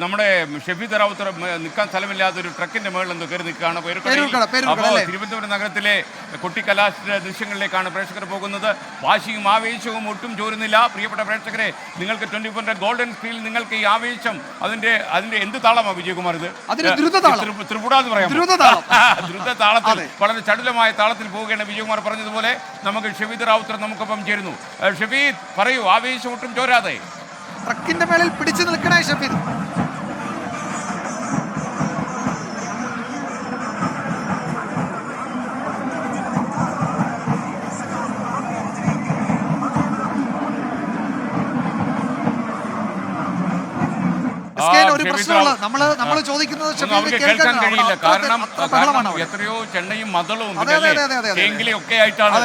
നമ്മുടെ ഷെഫീദ് റാവുത്തർ നിൽക്കാൻ സ്ഥലമില്ലാത്ത ഒരു ട്രക്കിന്റെ മുകളിൽ എന്തോ കയറി നിൽക്കുകയാണ്. അപ്പോൾ തിരുവനന്തപുരം നഗരത്തിലെ കൊട്ടിക്കലാശ ദൃശ്യങ്ങളിലേക്കാണ് പ്രേക്ഷകർ പോകുന്നത്. വാശിയും ആവേശവും ഒട്ടും ചോരുന്നില്ല. പ്രിയപ്പെട്ട പ്രേക്ഷകരെ, നിങ്ങൾക്ക് 24 ഗോൾഡൻ സ്ക്രീനിൽ നിങ്ങൾക്ക് ഈ ആവേശം അതിന്റെ എന്ത് താളമാണ് വിജയകുമാർ? ഇത് ത്രിപുര എന്ന് പറയാം. ദ്രുത താളത്തിൽ വളരെ ചടുലമായ താളത്തിൽ പോവുകയാണ്. വിജയകുമാർ പറഞ്ഞതുപോലെ നമുക്ക് ഷെഫീദ് റാവുത്തർ നമുക്കൊപ്പം ചേരുന്നു. ഷെഫീദ്, പറയൂ, ആവേശം ഒട്ടും ചോരാതെ. ട്രക്കിന്റെ മേളിൽ പിടിച്ചു നിൽക്കണേ ഷെഫീദ്. ഒരു പ്രശ്നമുള്ള നമ്മൾ ചോദിക്കുന്നത് കേൾക്കാൻ കഴിയില്ല. കാരണം എത്രയോ ചെണ്ടയും മതളവും എങ്കിലും ഒക്കെ ആയിട്ടാണ്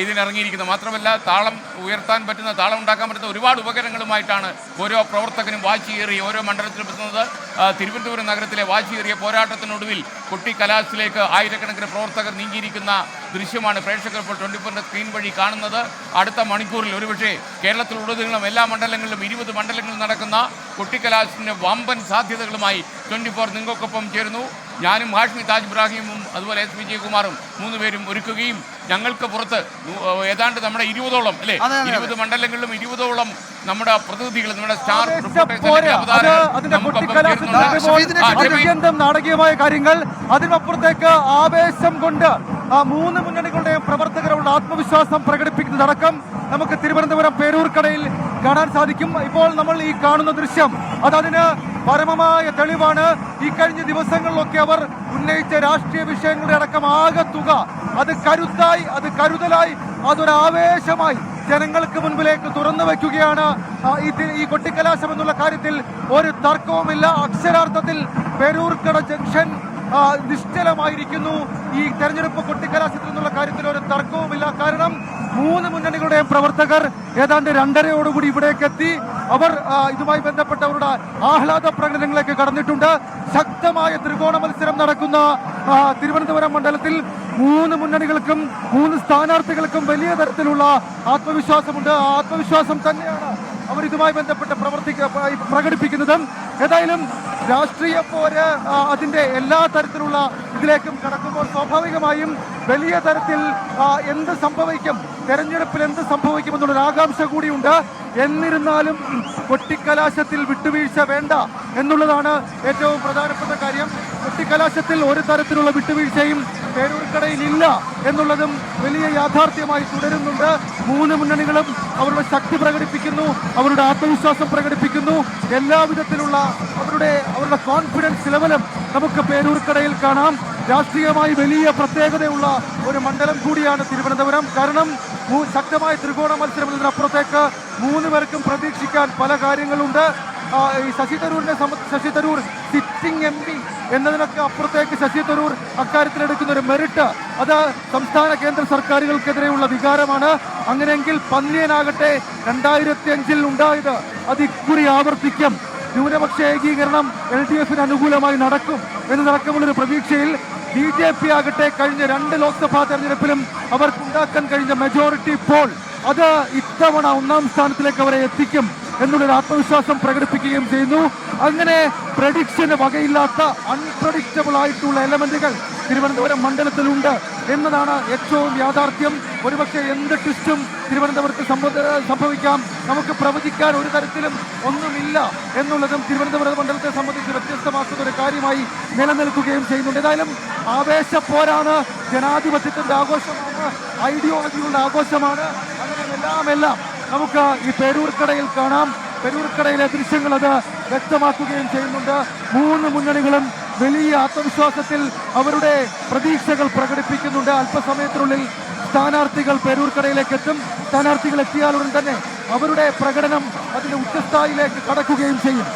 ഇതിനിറങ്ങിയിരിക്കുന്നത്. മാത്രമല്ല, താളം ഉയർത്താൻ പറ്റുന്ന, താളം ഉണ്ടാക്കാൻ പറ്റുന്ന ഒരുപാട് ഉപകരണങ്ങളുമായിട്ടാണ് ഓരോ പ്രവർത്തകനും വാശിയേറി ഓരോ മണ്ഡലത്തിലും എത്തുന്നത്. തിരുവനന്തപുരം നഗരത്തിലെ വാശിയേറിയ പോരാട്ടത്തിനൊടുവിൽ കൊട്ടിക്കലാശത്തിലേക്ക് ആയിരക്കണക്കിന് പ്രവർത്തകർ നീങ്ങിയിരിക്കുന്ന ദൃശ്യമാണ് പ്രേക്ഷകർ ഇപ്പോൾ 24 സ്ക്രീൻ വഴി കാണുന്നത്. അടുത്ത മണിക്കൂറിൽ ഒരുപക്ഷെ കേരളത്തിലുടനീളം എല്ലാ മണ്ഡലങ്ങളിലും 20 മണ്ഡലങ്ങളിൽ നടക്കുന്ന കൊട്ടിക്കലാശത്തിന്റെ വമ്പൻ സാധ്യതകളുമായി 24 നിങ്ങൾക്കൊപ്പം ചേരുന്നു. ഞാനും ഹാഷ്മി താജ് ഇബ്രാഹിമും അതുപോലെ എസ് വിജയകുമാറും 3 പേരും ഒരുക്കുകയും ഞങ്ങൾക്ക് പുറത്ത് ഏതാണ്ട് നമ്മുടെ 20ഓളം 20 മണ്ഡലങ്ങളിലും 20ഓളം നമ്മുടെ പ്രതിനിധികൾ, നമ്മുടെ സ്റ്റാർ നാടകീയമായ കാര്യങ്ങൾ, അതിനപ്പുറത്തേക്ക് ആവേശം കൊണ്ട് 3 മുന്നണികളുടെയും പ്രവർത്തകരുടെ ആത്മവിശ്വാസം പ്രകടിപ്പിക്കുന്നതടക്കം നമുക്ക് തിരുവനന്തപുരം പേരൂർക്കടയിൽ കാണാൻ സാധിക്കും. ഇപ്പോൾ നമ്മൾ ഈ കാണുന്ന ദൃശ്യം അതിന് പരമമായ തെളിവാണ്. ഈ കഴിഞ്ഞ ദിവസങ്ങളിലൊക്കെ അവർ ഉന്നയിച്ച രാഷ്ട്രീയ വിഷയങ്ങളുടെ അടക്കം ആകത്തുക അത് കരുത്തായി, അത് കരുതലായി, അതൊരാവേശമായി ജനങ്ങൾക്ക് മുൻപിലേക്ക് തുറന്നു വയ്ക്കുകയാണ്. ഈ കൊട്ടിക്കലാശം എന്നുള്ള കാര്യത്തിൽ ഒരു തർക്കവുമില്ല. അക്ഷരാർത്ഥത്തിൽ പേരൂർക്കട ജംഗ്ഷൻ നിശ്ചലമായിരിക്കുന്നു. ഈ തെരഞ്ഞെടുപ്പ് കൊട്ടിക്കലാശത്തിൽ നിന്നുള്ള കാര്യത്തിൽ ഒരു തർക്കവുമില്ല. കാരണം 3 മുന്നണികളുടെയും പ്രവർത്തകർ ഏതാണ്ട് 2:30 ഇവിടേക്ക് എത്തി. അവർ ഇതുമായി ബന്ധപ്പെട്ട അവരുടെ ആഹ്ലാദ പ്രകടനങ്ങളിലേക്ക് കടന്നിട്ടുണ്ട്. ശക്തമായ ത്രികോണ മത്സരം നടക്കുന്ന തിരുവനന്തപുരം മണ്ഡലത്തിൽ 3 മുന്നണികൾക്കും 3 സ്ഥാനാർത്ഥികൾക്കും വലിയ തരത്തിലുള്ള ആത്മവിശ്വാസമുണ്ട്. ആ ആത്മവിശ്വാസം തന്നെയാണ് അവർ ഇതുമായി ബന്ധപ്പെട്ട് പ്രകടിപ്പിക്കുന്നത്. ഏതായാലും രാഷ്ട്രീയ പോര് അതിന്റെ എല്ലാ തരത്തിലുള്ള ഇതിലേക്കും കടക്കുമ്പോൾ സ്വാഭാവികമായും വലിയ തരത്തിൽ എന്ത് സംഭവിക്കും, തെരഞ്ഞെടുപ്പിൽ എന്ത് സംഭവിക്കും എന്നുള്ളൊരു ആകാംക്ഷ കൂടിയുണ്ട്. എന്നിരുന്നാലും കൊട്ടിക്കലാശത്തിൽ വിട്ടുവീഴ്ച വേണ്ട എന്നുള്ളതാണ് ഏറ്റവും പ്രധാനപ്പെട്ട കാര്യം. കൊട്ടിക്കലാശത്തിൽ ഒരു തരത്തിലുള്ള വിട്ടുവീഴ്ചയും പേരൂർക്കടയിൽ ഇല്ല എന്നുള്ളതും വലിയ യാഥാർത്ഥ്യമായി തുടരുന്നുണ്ട്. 3 മുന്നണികളും അവരുടെ ശക്തി പ്രകടിപ്പിക്കുന്നു, അവരുടെ ആത്മവിശ്വാസം പ്രകടിപ്പിക്കുന്നു. എല്ലാവിധത്തിലുള്ള അവരുടെ കോൺഫിഡൻസ് ലെവലും നമുക്ക് പേരൂർക്കടയിൽ കാണാം. രാഷ്ട്രീയമായി വലിയ പ്രത്യേകതയുള്ള ഒരു മണ്ഡലം കൂടിയാണ് തിരുവനന്തപുരം. കാരണം ശക്തമായ ത്രികോണ മത്സരം എന്നതിനപ്പുറത്തേക്ക് 3 പേർക്കും പ്രതീക്ഷിക്കാൻ പല കാര്യങ്ങളുണ്ട്. ശശി തരൂർ സിറ്റിംഗ് MP എന്നതിനൊക്കെ അപ്പുറത്തേക്ക് ശശി തരൂർ അക്കാര്യത്തിലെടുക്കുന്ന ഒരു മെറിറ്റ് അത് സംസ്ഥാന കേന്ദ്ര സർക്കാരുകൾക്കെതിരെയുള്ള വികാരമാണ്. അങ്ങനെയെങ്കിൽ പന്ന്യനാകട്ടെ 2005 ഉണ്ടായത് അത് ഇക്കുറി ആവർത്തിക്കും. ന്യൂനപക്ഷ ഏകീകരണം LDF-ന് അനുകൂലമായി നടക്കും എന്നതടക്കമുള്ളൊരു പ്രതീക്ഷയിൽ BJP ആകട്ടെ കഴിഞ്ഞ 2 ലോക്സഭാ തെരഞ്ഞെടുപ്പിലും അവർക്കുണ്ടാക്കാൻ കഴിഞ്ഞ മെജോറിറ്റി പോൾ അത് ഇത്തവണ 1ാം സ്ഥാനത്തിലേക്ക് അവരെ എത്തിക്കും എന്നുള്ളൊരു ആത്മവിശ്വാസം പ്രകടിപ്പിക്കുകയും ചെയ്യുന്നു. അങ്ങനെ പ്രഡിക്ഷന് വകയില്ലാത്ത അൺപ്രഡിക്റ്റബിൾ ആയിട്ടുള്ള എലമെന്റുകൾ തിരുവനന്തപുരം മണ്ഡലത്തിലുണ്ട് എന്നതാണ് ഏറ്റവും യാഥാർത്ഥ്യം. ഒരുപക്ഷെ എന്ത് ട്വിസ്റ്റും തിരുവനന്തപുരത്ത് സംഭവിക്കാം. നമുക്ക് പ്രവചിക്കാൻ ഒരു തരത്തിലും ഒന്നുമില്ല എന്നുള്ളതും തിരുവനന്തപുരം മണ്ഡലത്തെ സംബന്ധിച്ച് വ്യത്യസ്തമാക്കുന്ന ഒരു കാര്യമായി നിലനിൽക്കുകയും ചെയ്യുന്നുണ്ട്. ഏതായാലും ആവേശപ്പോരാണ്, ജനാധിപത്യത്തിന്റെ ആഘോഷമാണ്, ഐഡിയോളജികളുടെ ആഘോഷമാണ്. അങ്ങനെ എല്ലാം നമുക്ക് ഈ പേരൂർക്കടയിൽ കാണാം. പേരൂർക്കടയിലെ ദൃശ്യങ്ങൾ അത് വ്യക്തമാക്കുകയും ചെയ്യുന്നുണ്ട്. 3 മുന്നണികളും വലിയ ആത്മവിശ്വാസത്തിൽ അവരുടെ പ്രതീക്ഷകൾ പ്രകടിപ്പിക്കുന്നുണ്ട്. അല്പസമയത്തിനുള്ളിൽ സ്ഥാനാർത്ഥികൾ പേരൂർക്കടയിലേക്ക് എത്തും. സ്ഥാനാർത്ഥികൾ എത്തിയാലുടൻ തന്നെ അവരുടെ പ്രകടനം അതിന്റെ ഉച്ചസ്ഥായിലേക്ക് കടക്കുകയും ചെയ്യും.